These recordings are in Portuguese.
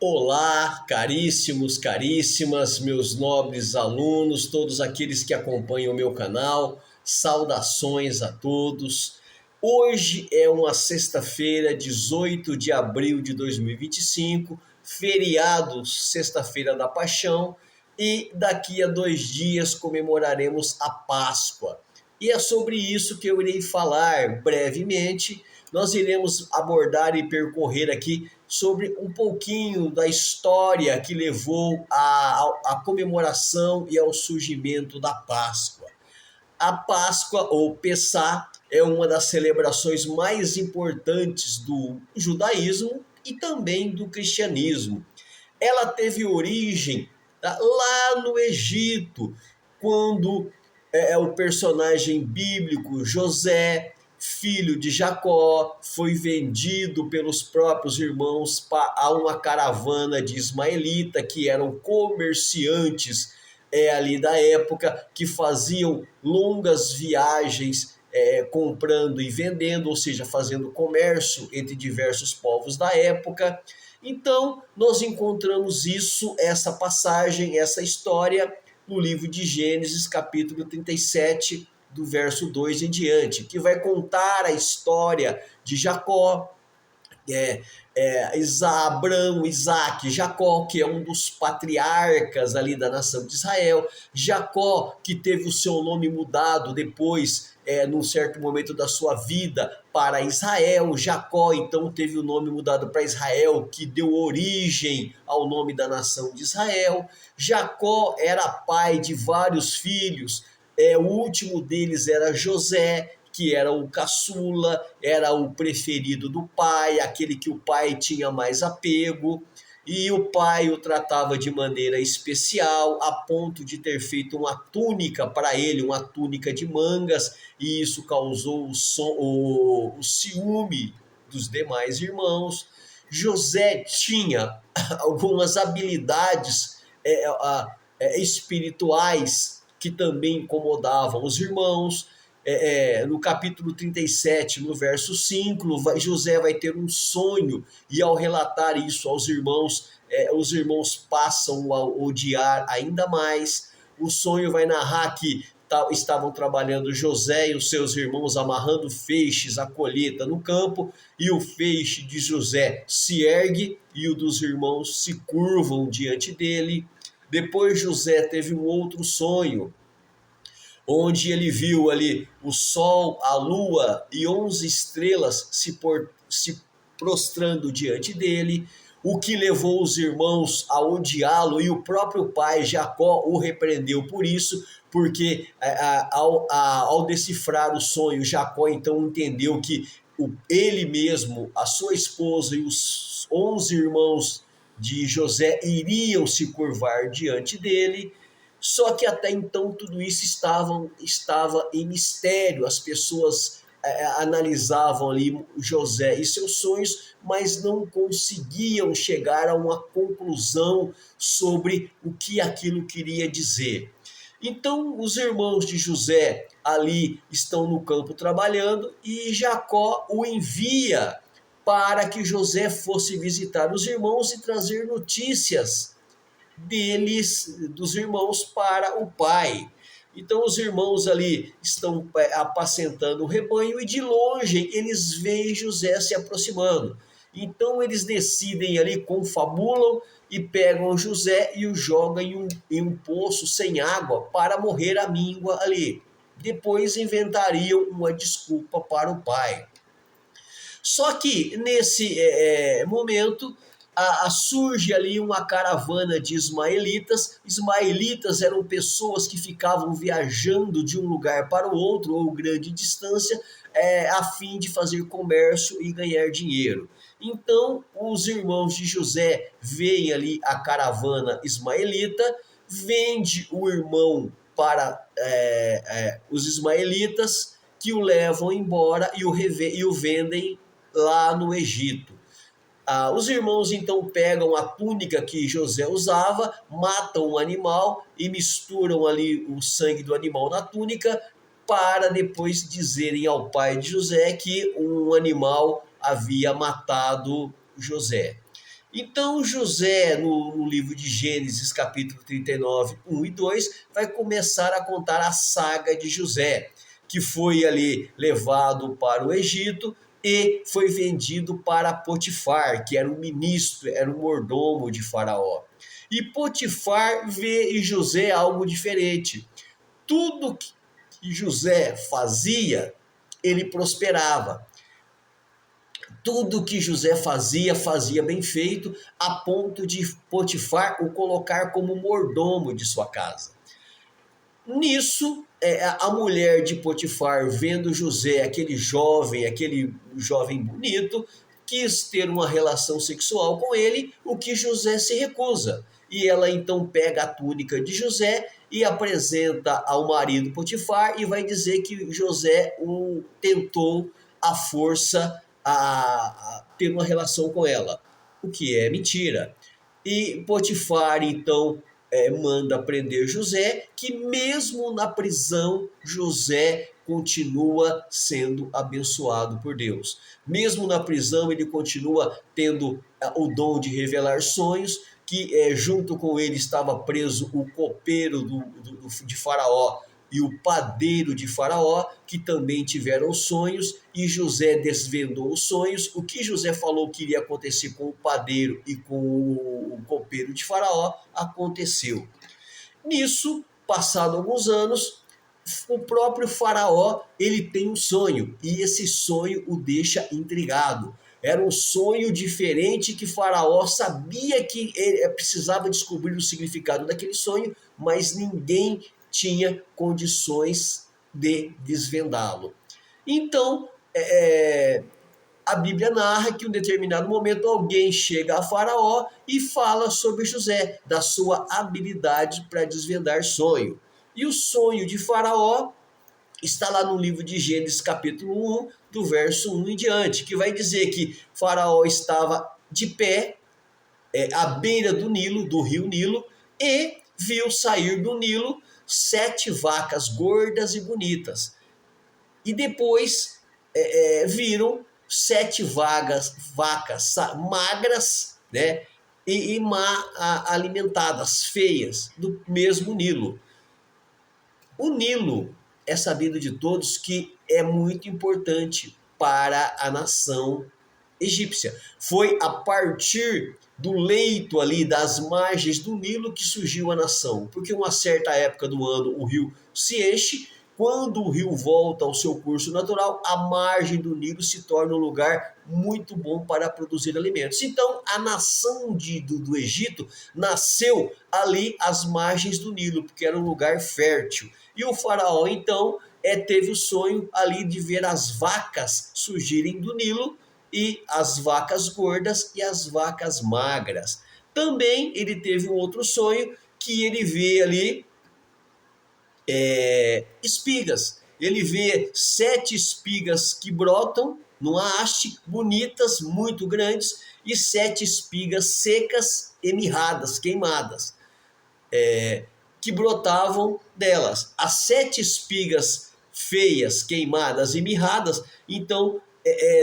Olá, caríssimos, caríssimas, meus nobres alunos, todos aqueles que acompanham o meu canal, saudações a todos. Hoje é uma sexta-feira, 18 de abril de 2025, feriado, Sexta-feira da Paixão, e daqui a 2 dias comemoraremos a Páscoa. E é sobre isso que eu irei falar brevemente. Nós iremos abordar e percorrer aqui sobre um pouquinho da história que levou à comemoração e ao surgimento da Páscoa. A Páscoa, ou Pessá, é uma das celebrações mais importantes do judaísmo e também do cristianismo. Ela teve origem lá no Egito, quando o personagem bíblico José, filho de Jacó, foi vendido pelos próprios irmãos a uma caravana de ismaelita, que eram comerciantes ali da época, que faziam longas viagens comprando e vendendo, ou seja, fazendo comércio entre diversos povos da época. Então, nós encontramos essa passagem, essa história, no livro de Gênesis, capítulo 37, do verso 2 em diante, que vai contar a história de Jacó, Abraão, Isaac, Jacó, que é um dos patriarcas ali da nação de Israel, Jacó, que teve o seu nome mudado depois, num certo momento da sua vida, para Israel. Jacó, então, teve o nome mudado para Israel, que deu origem ao nome da nação de Israel. Jacó era pai de vários filhos, o último deles era José, que era o caçula, era o preferido do pai, aquele que o pai tinha mais apego, e o pai o tratava de maneira especial, a ponto de ter feito uma túnica para ele, uma túnica de mangas, e isso causou o ciúme dos demais irmãos. José tinha algumas habilidades espirituais que também incomodavam os irmãos. No capítulo 37, no verso 5, José vai ter um sonho, e ao relatar isso aos irmãos, os irmãos passam a odiar ainda mais. O sonho vai narrar que estavam trabalhando José e os seus irmãos amarrando feixes à colheita no campo, e o feixe de José se ergue e o dos irmãos se curvam diante dele. Depois José teve um outro sonho, onde ele viu ali o sol, a lua e 11 estrelas se prostrando diante dele, o que levou os irmãos a odiá-lo, e o próprio pai Jacó o repreendeu por isso, porque ao decifrar o sonho, Jacó então entendeu que ele mesmo, a sua esposa e os 11 irmãos de José iriam se curvar diante dele. Só que até então tudo isso estava em mistério. As pessoas analisavam ali José e seus sonhos, mas não conseguiam chegar a uma conclusão sobre o que aquilo queria dizer. Então os irmãos de José ali estão no campo trabalhando, e Jacó o envia para que José fosse visitar os irmãos e trazer notícias dos irmãos para o pai. Então os irmãos ali estão apacentando o rebanho, e de longe eles veem José se aproximando. Então eles decidem ali, confabulam e pegam José e o jogam em um poço sem água para morrer à míngua ali. Depois inventariam uma desculpa para o pai. Só que nesse momento surge ali uma caravana de ismaelitas. Ismaelitas eram pessoas que ficavam viajando de um lugar para o outro, ou grande distância, a fim de fazer comércio e ganhar dinheiro. Então os irmãos de José veem ali a caravana ismaelita, vende o irmão para os ismaelitas, que o levam embora e o vendem lá no Egito. Os irmãos então pegam a túnica que José usava, matam um animal e misturam ali o sangue do animal na túnica, para depois dizerem ao pai de José que um animal havia matado José. Então José, no livro de Gênesis, capítulo 39, 1 e 2, vai começar a contar a saga de José, que foi ali levado para o Egito e foi vendido para Potifar, que era um ministro, era um mordomo de Faraó. E Potifar vê em José algo diferente. Tudo que José fazia, ele prosperava. Tudo que José fazia, fazia bem feito, a ponto de Potifar o colocar como mordomo de sua casa. Nisso, a mulher de Potifar, vendo José, aquele jovem bonito, quis ter uma relação sexual com ele, o que José se recusa. E ela então pega a túnica de José e apresenta ao marido Potifar e vai dizer que José o tentou à força a ter uma relação com ela, o que é mentira. E Potifar então manda prender José, que mesmo na prisão, José continua sendo abençoado por Deus. Mesmo na prisão, ele continua tendo o dom de revelar sonhos, que junto com ele estava preso o copeiro de Faraó e o padeiro de Faraó, que também tiveram sonhos, e José desvendou os sonhos. O que José falou que iria acontecer com o padeiro e com o copeiro de Faraó, aconteceu. Nisso, passado alguns anos, o próprio Faraó ele tem um sonho, e esse sonho o deixa intrigado. Era um sonho diferente que Faraó sabia que ele precisava descobrir o significado daquele sonho, mas ninguém tinha condições de desvendá-lo. Então, a Bíblia narra que em um determinado momento alguém chega a Faraó e fala sobre José, da sua habilidade para desvendar sonho. E o sonho de Faraó está lá no livro de Gênesis capítulo 1, do verso 1 em diante, que vai dizer que Faraó estava de pé à beira do Nilo, do rio Nilo, e viu sair do Nilo 7 vacas gordas e bonitas. E depois viram 7 vacas magras, né, e alimentadas, feias, do mesmo Nilo. O Nilo é sabido de todos que é muito importante para a nação egípcia. Foi a partir do leito ali, das margens do Nilo, que surgiu a nação. Porque uma certa época do ano o rio se enche, quando o rio volta ao seu curso natural, a margem do Nilo se torna um lugar muito bom para produzir alimentos. Então, a nação do Egito nasceu ali às margens do Nilo, porque era um lugar fértil. E o faraó, então, teve o sonho ali de ver as vacas surgirem do Nilo, e as vacas gordas e as vacas magras. Também ele teve um outro sonho, que ele vê ali espigas. Ele vê 7 espigas que brotam numa haste, bonitas, muito grandes, e 7 espigas secas e mirradas, queimadas, que brotavam delas. As 7 espigas feias, queimadas e mirradas, então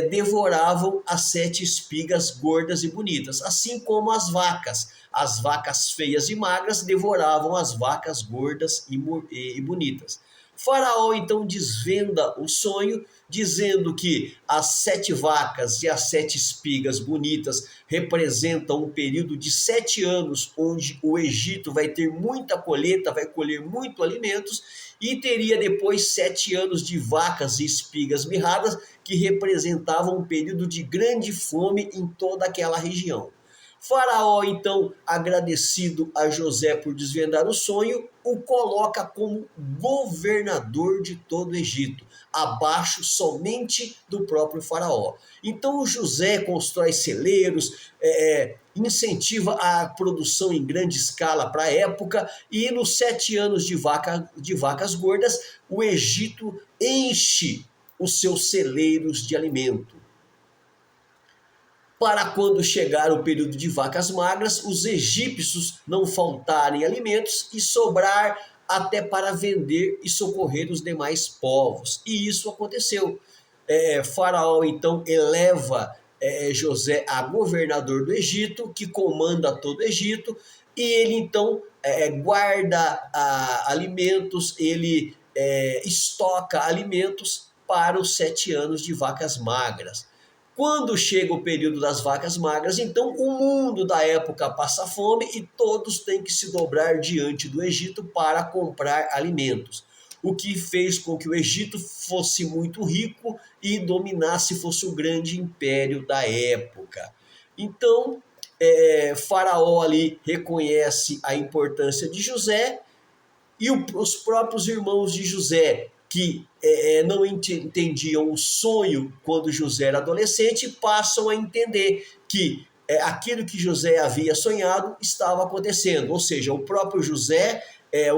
devoravam as 7 espigas gordas e bonitas, assim como as vacas feias e magras devoravam as vacas gordas e bonitas. Faraó então desvenda o sonho, dizendo que as 7 vacas e as 7 espigas bonitas representam um período de 7 anos, onde o Egito vai ter muita colheita, vai colher muito alimentos, e teria depois 7 anos de vacas e espigas mirradas, que representavam um período de grande fome em toda aquela região. Faraó, então, agradecido a José por desvendar o sonho, o coloca como governador de todo o Egito, abaixo somente do próprio Faraó. Então, o José constrói celeiros, incentiva a produção em grande escala para a época, e nos 7 anos de vacas gordas, o Egito enche os seus celeiros de alimento. Para quando chegar o período de vacas magras, os egípcios não faltarem alimentos e sobrar até para vender e socorrer os demais povos. E isso aconteceu. Faraó então eleva José a governador do Egito, que comanda todo o Egito, e ele então guarda alimentos, ele estoca alimentos para os 7 anos de vacas magras. Quando chega o período das vacas magras, então o mundo da época passa fome e todos têm que se dobrar diante do Egito para comprar alimentos. O que fez com que o Egito fosse muito rico e dominasse, fosse o grande império da época. Então, Faraó ali reconhece a importância de José e os próprios irmãos de José, que não entendiam o sonho quando José era adolescente, passam a entender que aquilo que José havia sonhado estava acontecendo. Ou seja, o próprio José,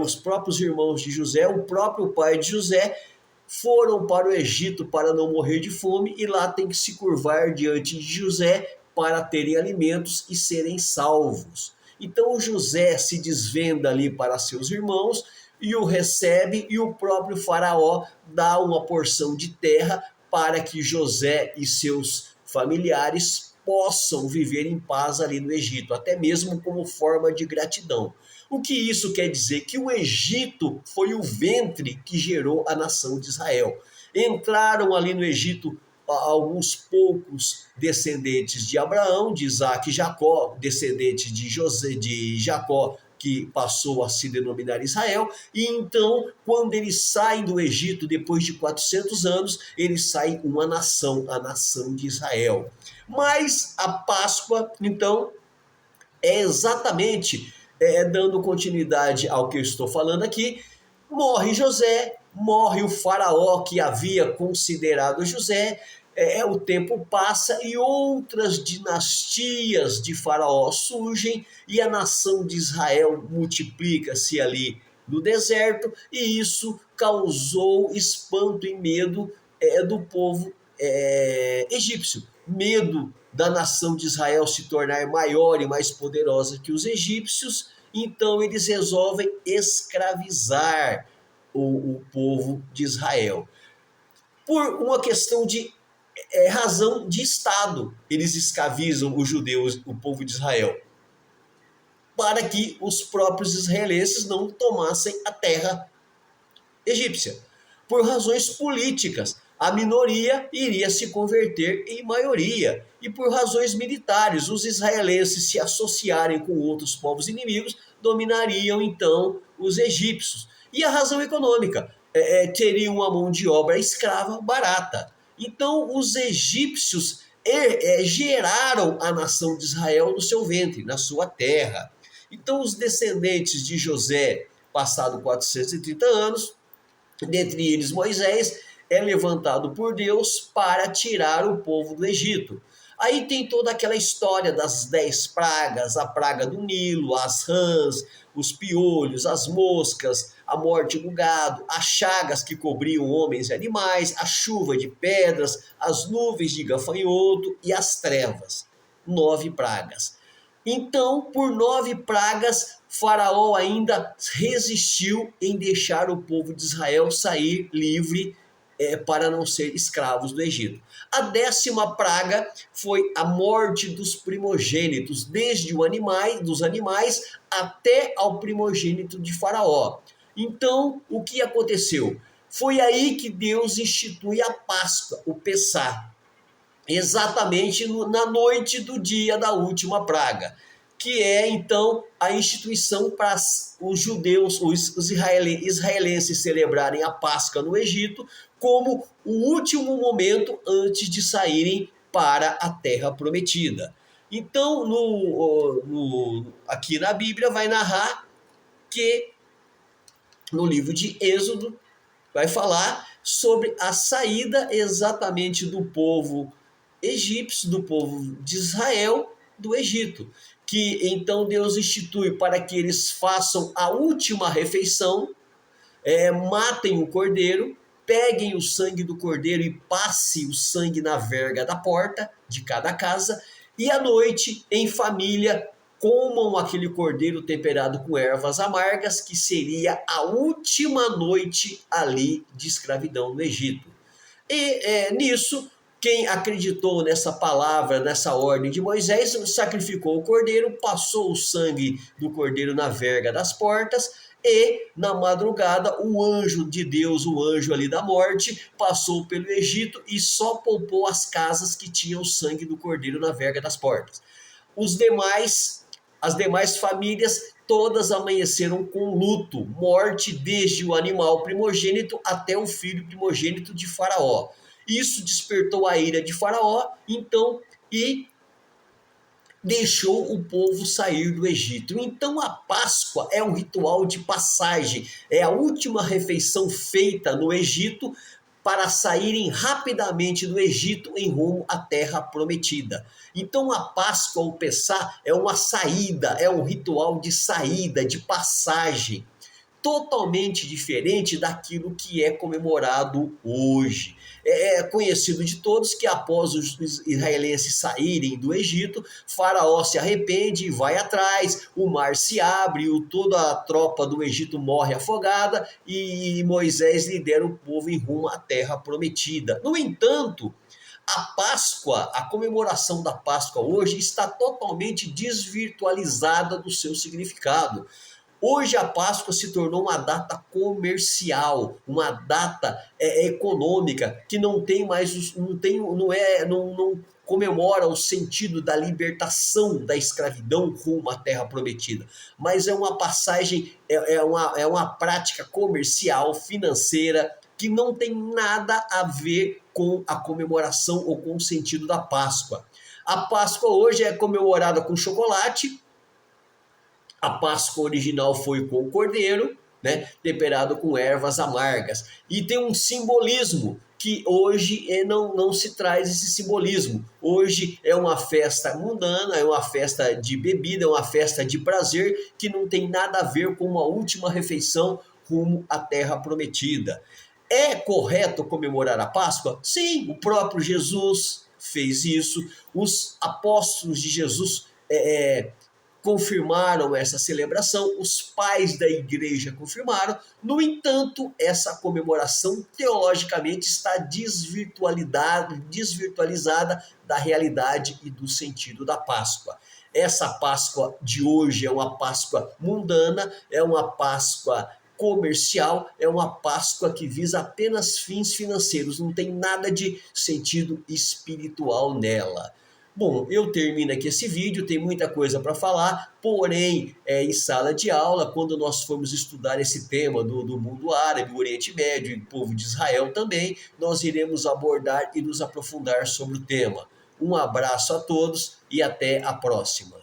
os próprios irmãos de José, o próprio pai de José, foram para o Egito para não morrer de fome e lá tem que se curvar diante de José para terem alimentos e serem salvos. Então José se desvenda ali para seus irmãos e o recebe, e o próprio Faraó dá uma porção de terra para que José e seus familiares possam viver em paz ali no Egito, até mesmo como forma de gratidão. O que isso quer dizer? Que o Egito foi o ventre que gerou a nação de Israel. Entraram ali no Egito alguns poucos descendentes de Abraão, de Isaac e Jacó, descendentes de Jacó, que passou a se denominar Israel, e então, quando eles saem do Egito, depois de 400 anos, eles saem uma nação, a nação de Israel. Mas a Páscoa, então, é exatamente, dando continuidade ao que eu estou falando aqui, morre José, morre o faraó que havia considerado José, o tempo passa e outras dinastias de faraó surgem e a nação de Israel multiplica-se ali no deserto, e isso causou espanto e medo do povo egípcio. Medo da nação de Israel se tornar maior e mais poderosa que os egípcios, então eles resolvem escravizar o povo de Israel. Por uma questão de razão de Estado, eles escravizam os judeus, o povo de Israel, para que os próprios israelenses não tomassem a terra egípcia. Por razões políticas, a minoria iria se converter em maioria. E por razões militares, os israelenses se associarem com outros povos inimigos, dominariam então os egípcios. E a razão econômica, teriam uma mão de obra escrava barata. Então os egípcios geraram a nação de Israel no seu ventre, na sua terra. Então os descendentes de José, passado 430 anos, dentre eles Moisés, é levantado por Deus para tirar o povo do Egito. Aí tem toda aquela história das 10 pragas, a praga do Nilo, as rãs, os piolhos, as moscas, a morte do gado, as chagas que cobriam homens e animais, a chuva de pedras, as nuvens de gafanhoto e as trevas. 9 pragas. Então, por 9 pragas, Faraó ainda resistiu em deixar o povo de Israel sair livre para não ser escravos do Egito. A 10ª praga foi a morte dos primogênitos, desde dos animais até ao primogênito de Faraó. Então, o que aconteceu? Foi aí que Deus institui a Páscoa, o Pessá, exatamente na noite do dia da última praga, que é então a instituição para os judeus, os israelenses celebrarem a Páscoa no Egito como o último momento antes de saírem para a Terra Prometida. Então, aqui na Bíblia vai narrar que no livro de Êxodo vai falar sobre a saída exatamente do povo egípcio, do povo de Israel, do Egito, que então Deus institui para que eles façam a última refeição, matem o cordeiro, peguem o sangue do cordeiro e passe o sangue na verga da porta de cada casa, e à noite, em família, comam aquele cordeiro temperado com ervas amargas, que seria a última noite ali de escravidão no Egito. E nisso, Quem acreditou nessa palavra, nessa ordem de Moisés, sacrificou o cordeiro, passou o sangue do cordeiro na verga das portas, e na madrugada o anjo de Deus, o anjo ali da morte, passou pelo Egito e só poupou as casas que tinham o sangue do cordeiro na verga das portas. As demais famílias todas amanheceram com luto, morte desde o animal primogênito até o filho primogênito de Faraó. Isso despertou a ira de Faraó, então, e deixou o povo sair do Egito. Então a Páscoa é um ritual de passagem, é a última refeição feita no Egito para saírem rapidamente do Egito em rumo à terra prometida. Então a Páscoa, o Pessá, é uma saída, é um ritual de saída, de passagem, totalmente diferente daquilo que é comemorado hoje. É conhecido de todos que após os israelenses saírem do Egito, Faraó se arrepende e vai atrás, o mar se abre, toda a tropa do Egito morre afogada e Moisés lidera o povo em rumo à terra prometida. No entanto, a Páscoa, a comemoração da Páscoa hoje está totalmente desvirtualizada do seu significado. Hoje a Páscoa se tornou uma data comercial, uma data econômica, que não tem mais, não comemora o sentido da libertação da escravidão rumo à terra prometida, mas é uma passagem, é uma prática comercial, financeira, que não tem nada a ver com a comemoração ou com o sentido da Páscoa. A Páscoa hoje é comemorada com chocolate. A Páscoa original foi com o cordeiro, né, temperado com ervas amargas. E tem um simbolismo que hoje não se traz esse simbolismo. Hoje é uma festa mundana, é uma festa de bebida, é uma festa de prazer que não tem nada a ver com uma última refeição rumo à terra prometida. É correto comemorar a Páscoa? Sim, o próprio Jesus fez isso, os apóstolos de Jesus confirmaram essa celebração, os pais da igreja confirmaram. No entanto, essa comemoração teologicamente está desvirtualizada da realidade e do sentido da Páscoa. Essa Páscoa de hoje é uma Páscoa mundana, é uma Páscoa comercial, é uma Páscoa que visa apenas fins financeiros, não tem nada de sentido espiritual nela. Bom, eu termino aqui esse vídeo, tem muita coisa para falar, porém, em sala de aula, quando nós formos estudar esse tema do mundo árabe, o Oriente Médio e o povo de Israel também, nós iremos abordar e nos aprofundar sobre o tema. Um abraço a todos e até a próxima.